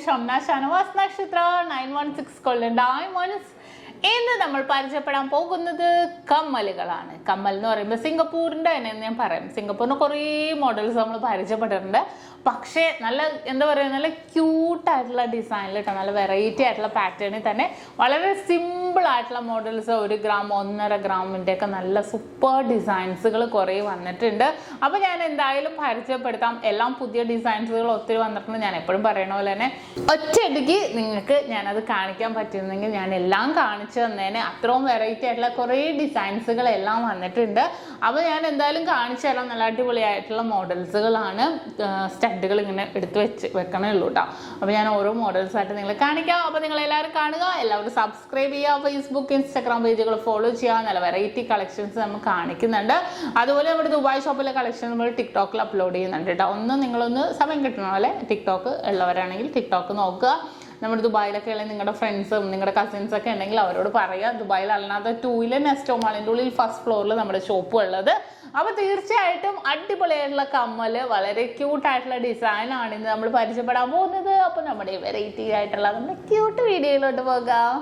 SHAMNA Shanavas Nakshathra 916 Golden Diamonds. ഇന്ന് നമ്മൾ പരിചയപ്പെടാൻ പോകുന്നത് കമ്മലുകളാണ്. കമ്മൽ എന്ന് പറയുമ്പോൾ സിംഗപ്പൂരിൻ്റെ തന്നെ ഞാൻ പറയാം. സിംഗപ്പൂരിന് കുറേ മോഡൽസ് നമ്മൾ പരിചയപ്പെട്ടിട്ടുണ്ട്. പക്ഷേ നല്ല എന്താ പറയുക, നല്ല ക്യൂട്ടായിട്ടുള്ള ഡിസൈനിൽ കേട്ടോ, നല്ല വെറൈറ്റി ആയിട്ടുള്ള പാറ്റേണിൽ തന്നെ വളരെ സിമ്പിൾ ആയിട്ടുള്ള മോഡൽസ് 1 ഗ്രാം 1.5 ഗ്രാമിൻ്റെ ഒക്കെ നല്ല സൂപ്പർ ഡിസൈൻസുകൾ കുറേ വന്നിട്ടുണ്ട്. അപ്പോൾ ഞാൻ എന്തായാലും പരിചയപ്പെടുത്താം. എല്ലാം പുതിയ ഡിസൈൻസുകൾ ഒത്തിരി വന്നിട്ടുണ്ട്. ഞാൻ എപ്പോഴും പറയണ പോലെ തന്നെ ഒറ്റയടിക്ക് നിങ്ങൾക്ക് ഞാനത് കാണിക്കാൻ പറ്റുന്നെങ്കിൽ ഞാൻ എല്ലാം കാണിച്ചു തന്നേനെ. അത്രയും വെറൈറ്റി ആയിട്ടുള്ള കുറേ ഡിസൈൻസുകൾ എല്ലാം വന്നിട്ടുണ്ട്. അപ്പോൾ ഞാൻ എന്തായാലും കാണിച്ചു തരാം. നല്ല അടിപൊളിയായിട്ടുള്ള മോഡൽസുകളാണ്. സ്റ്റഡുകൾ ഇങ്ങനെ എടുത്ത് വെക്കണേ ഉള്ളൂ കേട്ടോ. അപ്പോൾ ഞാൻ ഓരോ മോഡൽസായിട്ട് നിങ്ങൾ കാണിക്കാം. അപ്പോൾ നിങ്ങൾ എല്ലാവരും കാണുക, എല്ലാവരും സബ്സ്ക്രൈബ് ചെയ്യുക, ഫേസ്ബുക്ക് ഇൻസ്റ്റാഗ്രാം പേജുകൾ ഫോളോ ചെയ്യുക. നല്ല വെറൈറ്റി കളക്ഷൻസ് നമ്മൾ കാണിക്കുന്നുണ്ട്. അതുപോലെ നമ്മുടെ ദുബായ് ഷോപ്പിലെ കളക്ഷൻ നമ്മൾ ടിക്ടോക്കിൽ അപ്ലോഡ് ചെയ്യുന്നുണ്ട് കേട്ടോ. നിങ്ങളൊന്ന് സമയം കിട്ടണ പോലെ ടിക്ടോക്ക് ഉള്ളവരാണെങ്കിൽ ടിക്ടോക്ക് നോക്കുക. നമ്മുടെ ദുബായിലൊക്കെ ഉള്ള നിങ്ങളുടെ ഫ്രണ്ട്സും നിങ്ങളുടെ കസിൻസൊക്കെ ഉണ്ടെങ്കിൽ അവരോട് പറയുക. ദുബായിൽ അല്ലാതെ 2 നെസ്റ്റോ മാളിൻ്റെ ഉള്ളിൽ ഫസ്റ്റ് ഫ്ലോറിൽ നമ്മുടെ ഷോപ്പ് ഉള്ളത്. അപ്പോൾ തീർച്ചയായിട്ടും അടിപൊളിയായിട്ടുള്ള കമ്മല്, വളരെ ക്യൂട്ടായിട്ടുള്ള ഡിസൈനാണ് ഇന്ന് നമ്മൾ പരിചയപ്പെടാൻ പോകുന്നത്. അപ്പോൾ നമ്മുടെ വെറൈറ്റി ആയിട്ടുള്ള നമ്മുടെ ക്യൂട്ട് വീഡിയോയിലോട്ട് പോകാം.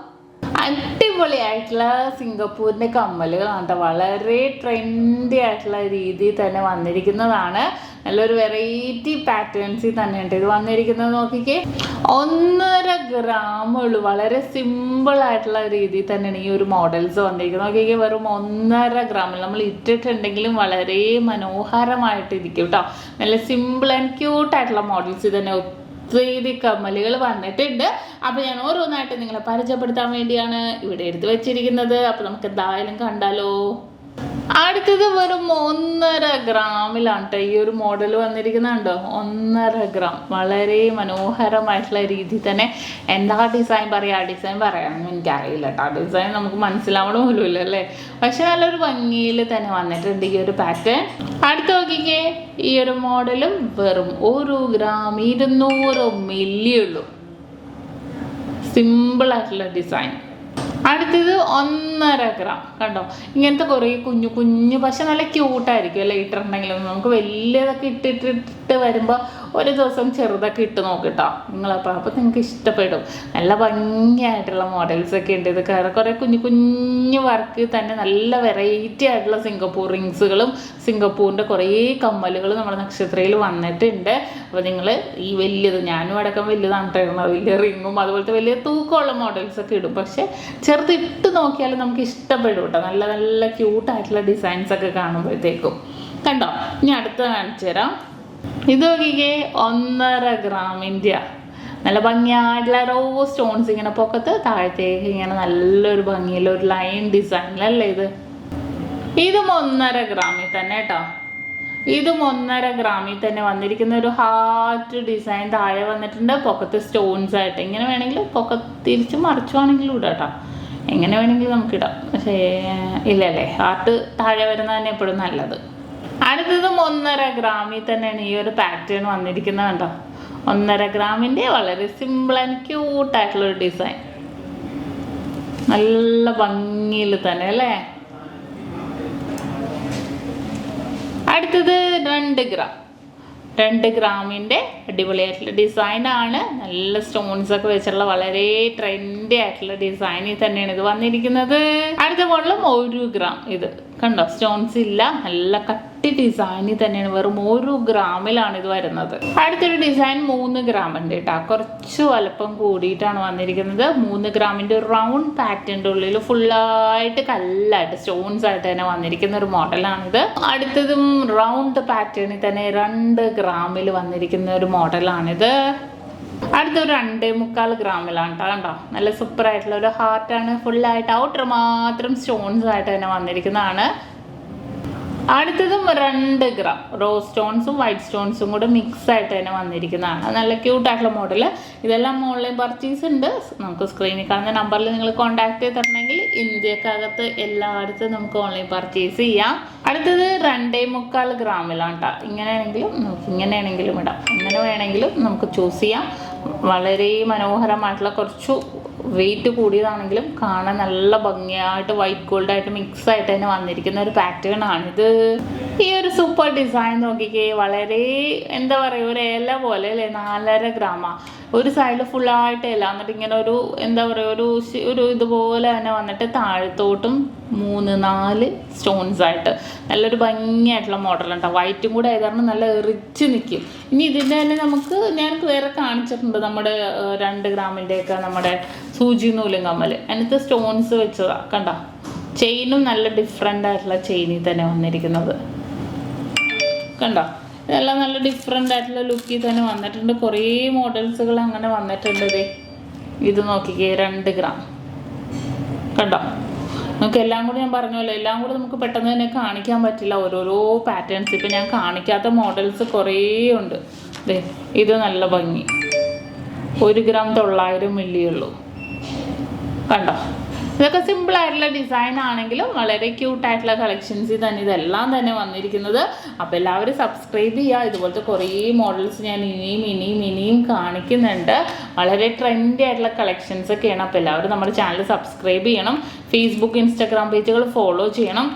അടിപൊളിയായിട്ടുള്ള സിംഗപ്പൂരിൻ്റെ കമ്മലുകളാണ്. വളരെ ട്രെൻഡി ആയിട്ടുള്ള രീതിയിൽ തന്നെ വന്നിരിക്കുന്നതാണ്. നല്ലൊരു വെറൈറ്റി പാറ്റേൺസിൽ തന്നെയുണ്ട് ഇത് വന്നിരിക്കുന്നത്. നോക്കിക്കേ, 1.5 ഗ്രാമുള്ളൂ. വളരെ സിമ്പിൾ ആയിട്ടുള്ള രീതിയിൽ തന്നെയാണ് ഈ ഒരു മോഡൽസ് വന്നിരിക്കുന്നത്. നോക്കിക്കേ, വെറും 1.5 ഗ്രാമിൽ നമ്മൾ ഇട്ടിട്ടുണ്ടെങ്കിലും വളരെ മനോഹരമായിട്ടിരിക്കും കേട്ടോ. നല്ല സിമ്പിൾ ആൻഡ് ക്യൂട്ടായിട്ടുള്ള മോഡൽസ് തന്നെ ഒത്തിരി കമ്മലുകൾ വന്നിട്ടുണ്ട്. അപ്പോൾ ഞാൻ ഓരോന്നായിട്ട് നിങ്ങളെ പരിചയപ്പെടുത്താൻ വേണ്ടിയാണ് ഇവിടെ എടുത്ത് വെച്ചിരിക്കുന്നത്. അപ്പോൾ നമുക്ക് എന്തായാലും കണ്ടാലോ. അടുത്തത് വെറും 1.5 ഗ്രാമിലാണ് കേട്ടോ ഈ ഒരു മോഡൽ വന്നിരിക്കുന്നുണ്ടോ. 1.5 ഗ്രാം. വളരെ മനോഹരമായിട്ടുള്ള രീതിയിൽ തന്നെ. എന്താ ഡിസൈൻ പറയാ, ഡിസൈൻ പറയാനൊന്നും എനിക്കറിയില്ല കേട്ടോ. ഡിസൈൻ നമുക്ക് മനസ്സിലാവണ പോലുമില്ല അല്ലേ. പക്ഷെ നല്ലൊരു ഭംഗിയിൽ തന്നെ വന്നിട്ടുണ്ട് ഈ ഒരു പാറ്റേൺ. അടുത്ത് നോക്കിക്കേ, ഈ ഒരു മോഡലും വെറും 1 ഗ്രാം 200 മില്ലി ഉള്ളൂ. സിമ്പിൾ ആയിട്ടുള്ള ഡിസൈൻ. അടുത്തത് 1.5 ഗ്രാം. കണ്ടോ, ഇങ്ങനത്തെ കുറേ കുഞ്ഞു കുഞ്ഞു പക്ഷെ നല്ല ക്യൂട്ടായിരിക്കും അല്ലേ ഇട്ടിട്ടുണ്ടെങ്കിലും. നമുക്ക് വലിയതൊക്കെ ഇട്ടിട്ട് വരുമ്പോൾ ഒരു ദിവസം ചെറുതൊക്കെ ഇട്ട് നോക്കിട്ടോ നിങ്ങളപ്പോൾ. അപ്പോൾ നിങ്ങൾക്ക് ഇഷ്ടപ്പെടും. നല്ല ഭംഗിയായിട്ടുള്ള മോഡൽസൊക്കെ ഉണ്ട്. ഇത് കുറേ കുഞ്ഞു കുഞ്ഞു വർക്ക് തന്നെ നല്ല വെറൈറ്റി ആയിട്ടുള്ള സിംഗപ്പൂർ റിങ്സുകളും സിംഗപ്പൂരിൻ്റെ കുറേ കമ്മലുകളും നമ്മുടെ നക്ഷത്രയിൽ വന്നിട്ടുണ്ട്. അപ്പോൾ നിങ്ങൾ ഈ വലിയത്, ഞാനും അടക്കം വലുതാണ് ഇട്ടിരുന്നത്, വലിയ റിങ്ങും അതുപോലത്തെ വലിയ തൂക്കമുള്ള മോഡൽസൊക്കെ ഇടും. പക്ഷെ ചെറുത് ഇട്ട് നോക്കിയാലും നമുക്ക് ഇഷ്ടപ്പെടും കേട്ടോ. നല്ല നല്ല ക്യൂട്ടായിട്ടുള്ള ഡിസൈൻസ് ഒക്കെ കാണുമ്പോഴത്തേക്കും. കണ്ടോ, ഇനി അടുത്ത കാണിച്ചു തരാം. ഇത് നോക്കിക്കേ, 1.5 ഗ്രാമിൻ്റെ നല്ല ഭംഗിയായിട്ടുള്ള റോ സ്റ്റോൺസ് ഇങ്ങനെ പൊക്കത്ത് താഴത്തേക്ക് ഇങ്ങനെ നല്ലൊരു ഭംഗിയുള്ള ഒരു ലൈൻ ഡിസൈനിലല്ലേ ഇത്. ഇതും 1.5 ഗ്രാമിൽ തന്നെ കേട്ടോ. ഇതും 1.5 ഗ്രാമിൽ തന്നെ വന്നിരിക്കുന്ന ഒരു ഹാർട്ട് ഡിസൈൻ താഴെ വന്നിട്ടുണ്ട്. പൊക്കത്ത് സ്റ്റോൺസ് ആയിട്ട് ഇങ്ങനെ വേണമെങ്കിൽ പൊക്കത്ത് തിരിച്ച് മറിച്ചുവാണെങ്കിലും ഇടാം കേട്ടോ. എങ്ങനെ വേണമെങ്കിലും നമുക്കിടാം. പക്ഷേ ഇല്ലല്ലേ, ഹാർട്ട് താഴെ വരുന്നത് തന്നെ എപ്പോഴും നല്ലത്. അടുത്തതും 1.5 ഗ്രാമിൽ തന്നെയാണ് ഈ ഒരു പാറ്റേൺ വന്നിരിക്കുന്നത് കേട്ടോ. 1.5 ഗ്രാമിൻ്റെ വളരെ സിമ്പിൾ ആൻഡ് ക്യൂട്ടായിട്ടുള്ളൊരു ഡിസൈൻ. നല്ല ഭംഗിയിൽ തന്നെ അല്ലേ. അടുത്തത് 2 ഗ്രാം. 2 ഗ്രാമിൻ്റെ അടിപൊളിയായിട്ടുള്ള ഡിസൈനാണ്. നല്ല സ്റ്റോൺസ് ഒക്കെ വെച്ചിട്ടുള്ള വളരെ ട്രെൻഡി ആയിട്ടുള്ള ഡിസൈനിൽ തന്നെയാണ് ഇത് വന്നിരിക്കുന്നത്. അടുത്ത മോഡലും 1 ഗ്രാം. ഇത് കണ്ടോ, സ്റ്റോൺസ് ഇല്ല, നല്ല കട്ടി ഡിസൈനിൽ തന്നെയാണ്. വെറും 1 ഗ്രാമിലാണ് ഇത് വരുന്നത്. അടുത്തൊരു ഡിസൈൻ 3 ഗ്രാം ഉണ്ട് കേട്ടോ. കുറച്ച് വലുപ്പം കൂടിയിട്ടാണ് വന്നിരിക്കുന്നത്. 3 ഗ്രാമിൻ്റെ റൗണ്ട് പാറ്റേണിൻ്റെ ഉള്ളിൽ ഫുള്ളായിട്ട് കല്ലായിട്ട് സ്റ്റോൺസ് ആയിട്ട് തന്നെ വന്നിരിക്കുന്ന ഒരു മോഡലാണിത്. അടുത്തതും റൗണ്ട് പാറ്റേണിൽ തന്നെ 2 ഗ്രാമിൽ വന്നിരിക്കുന്ന ഒരു മോഡലാണിത്. അടുത്തൊരു 2.25 ഗ്രാമിലാണ് കേട്ടോ. കണ്ടോ, നല്ല സൂപ്പറായിട്ടുള്ള ഒരു ഹാർട്ടാണ്. ഫുള്ളായിട്ട് ഔട്ടർ മാത്രം സ്റ്റോൺസ് ആയിട്ട് തന്നെ വന്നിരിക്കുന്നതാണ്. അടുത്തതും 2 ഗ്രാം. റോസ് സ്റ്റോൺസും വൈറ്റ് സ്റ്റോൺസും കൂടെ മിക്സ് ആയിട്ട് തന്നെ വന്നിരിക്കുന്നതാണ്. നല്ല ക്യൂട്ടായിട്ടുള്ള മോഡൽ. ഇതെല്ലാം ഓൺലൈൻ പർച്ചേസ് ഉണ്ട്. നമുക്ക് സ്ക്രീനിൽ കാണുന്ന നമ്പറിൽ നിങ്ങൾ കോൺടാക്ട് ചെയ്തിട്ടുണ്ടെങ്കിൽ ഇന്ത്യക്കകത്ത് എല്ലായിടത്തും നമുക്ക് ഓൺലൈൻ പർച്ചേസ് ചെയ്യാം. അടുത്തത് 2.25 ഗ്രാമിലാണ് കേട്ടോ. ഇങ്ങനെയാണെങ്കിലും നമുക്ക് ഇങ്ങനെയാണെങ്കിലും ഇടാം. ഇങ്ങനെ വേണമെങ്കിലും നമുക്ക് ചൂസ് ചെയ്യാം. വളരെ മനോഹരമായിട്ടുള്ള കുറച്ചു വെയിറ്റ് കൂടിയതാണെങ്കിലും കാണാൻ നല്ല ഭംഗിയായിട്ട് വൈറ്റ് ഗോൾഡായിട്ട് മിക്സ് ആയിട്ട് തന്നെ വന്നിരിക്കുന്ന ഒരു പാറ്റേൺ ആണിത്. ഈ ഒരു സൂപ്പർ ഡിസൈൻ നോക്കിക്കേ, വളരെ എന്താ പറയുക, ഒരു ഇല പോലെ അല്ലേ, 4.5 ഗ്രാമാ. ഒരു സൈഡിൽ ഫുള്ളായിട്ട് ഇല, എന്നിട്ട് ഇങ്ങനെ ഒരു എന്താ പറയുക, ഒരു ഇതുപോലെ തന്നെ വന്നിട്ട് താഴത്തോട്ടും 3-4 സ്റ്റോൺസ് ആയിട്ട് നല്ലൊരു ഭംഗിയായിട്ടുള്ള മോഡൽ ഉണ്ടാവും. വൈറ്റും കൂടെ ആയത് കാരണം നല്ല എറിച്ച് നിൽക്കും. ഇനി ഇതിൻ്റെ തന്നെ നമുക്ക് ഞാൻ വേറെ കാണിച്ചിട്ടുണ്ട്, നമ്മുടെ 2 ഗ്രാമിൻ്റെയൊക്കെ നമ്മുടെ സൂചി നൂലും കമ്മൽ, അതിനകത്ത് സ്റ്റോൺസ് വെച്ചതാ കണ്ട. ചെയിനും നല്ല ഡിഫറെൻ്റ് ആയിട്ടുള്ള ചെയിനിൽ തന്നെ വന്നിരിക്കുന്നത് കണ്ടോ. ഇതെല്ലാം നല്ല ഡിഫറെൻ്റ് ആയിട്ടുള്ള ലുക്കിൽ തന്നെ വന്നിട്ടുണ്ട്. കുറേ മോഡൽസുകൾ അങ്ങനെ വന്നിട്ടുണ്ട്. ഇത് നോക്കിക്കേ, 2 ഗ്രാം കണ്ടോ. നമുക്ക് എല്ലാം കൂടി ഞാൻ പറഞ്ഞല്ലോ, എല്ലാം കൂടി നമുക്ക് പെട്ടെന്ന് തന്നെ കാണിക്കാൻ പറ്റില്ല, ഓരോരോ പാറ്റേൺസ്. ഇപ്പം ഞാൻ കാണിക്കാത്ത മോഡൽസ് കുറേ ഉണ്ട്. ഇത് നല്ല ഭംഗി, 1 ഗ്രാം 900 മില്ലി ഉള്ളൂ കണ്ടോ. ഇതൊക്കെ സിമ്പിൾ ആയിട്ടുള്ള ഡിസൈൻ ആണെങ്കിലും വളരെ ക്യൂട്ടായിട്ടുള്ള കളക്ഷൻസിൽ തന്നെ ഇതെല്ലാം തന്നെ വന്നിരിക്കുന്നത്. അപ്പോൾ എല്ലാവരും സബ്സ്ക്രൈബ് ചെയ്യുക. ഇതുപോലത്തെ കുറേ മോഡൽസ് ഞാൻ ഇനിയും കാണിക്കുന്നുണ്ട്. വളരെ ട്രെൻഡി ആയിട്ടുള്ള കളക്ഷൻസ് ഒക്കെയാണ്. അപ്പോൾ എല്ലാവരും നമ്മുടെ ചാനൽ സബ്സ്ക്രൈബ് ചെയ്യണം. ഫേസ്ബുക്ക്, ഇൻസ്റ്റാഗ്രാം പേജുകൾ ഫോളോ ചെയ്യണം.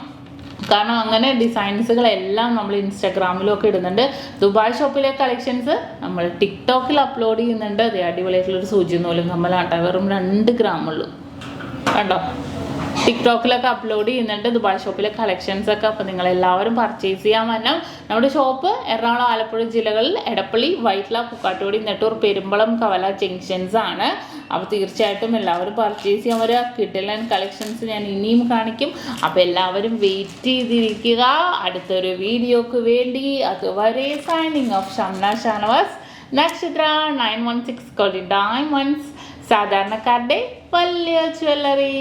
കാരണം അങ്ങനെ ഡിസൈൻസുകളെല്ലാം നമ്മൾ ഇൻസ്റ്റാഗ്രാമിലും ഒക്കെ ഇടുന്നുണ്ട്. ദുബായ് ഷോപ്പിലെ കളക്ഷൻസ് നമ്മൾ ടിക്ടോക്കിൽ അപ്ലോഡ് ചെയ്യുന്നുണ്ട്. അതേ അടിപൊളിയായിട്ടുള്ളൊരു സൂചി നൂലും കമ്മലാട്ടോ, വെറും 2 ഗ്രാം ഉള്ളൂ കണ്ടോ. ടിക്ടോക്കിലൊക്കെ അപ്ലോഡ് ചെയ്യുന്നുണ്ട് ദുബായ് ഷോപ്പിലെ കളക്ഷൻസ് ഒക്കെ. അപ്പോൾ നിങ്ങളെല്ലാവരും പർച്ചേസ് ചെയ്യാൻ വരണം. നമ്മുടെ ഷോപ്പ് എറണാകുളം, ആലപ്പുഴ ജില്ലകളിൽ എടപ്പള്ളി, വൈറ്റ്ല, പൂക്കാട്ടുപടി, നെട്ടൂർ, പെരുമ്പളം, കവല ജംഗ്ഷൻസ് ആണ്. അപ്പോൾ തീർച്ചയായിട്ടും എല്ലാവരും പർച്ചേസ് ചെയ്യാൻ വരിക. കിഡിലൻ കളക്ഷൻസ് ഞാൻ ഇനിയും കാണിക്കും. അപ്പോൾ എല്ലാവരും വെയിറ്റ് ചെയ്തിരിക്കുക അടുത്തൊരു വീഡിയോക്ക് വേണ്ടി. അതുവരെ സൈനിങ് ഓഫ് ഷംന ഷാനവാസ്, നക്ഷത്ര 916 ഡയമണ്ട്സ്, സാധാരണക്കാരുടെ വലിയ ജ്വല്ലറി.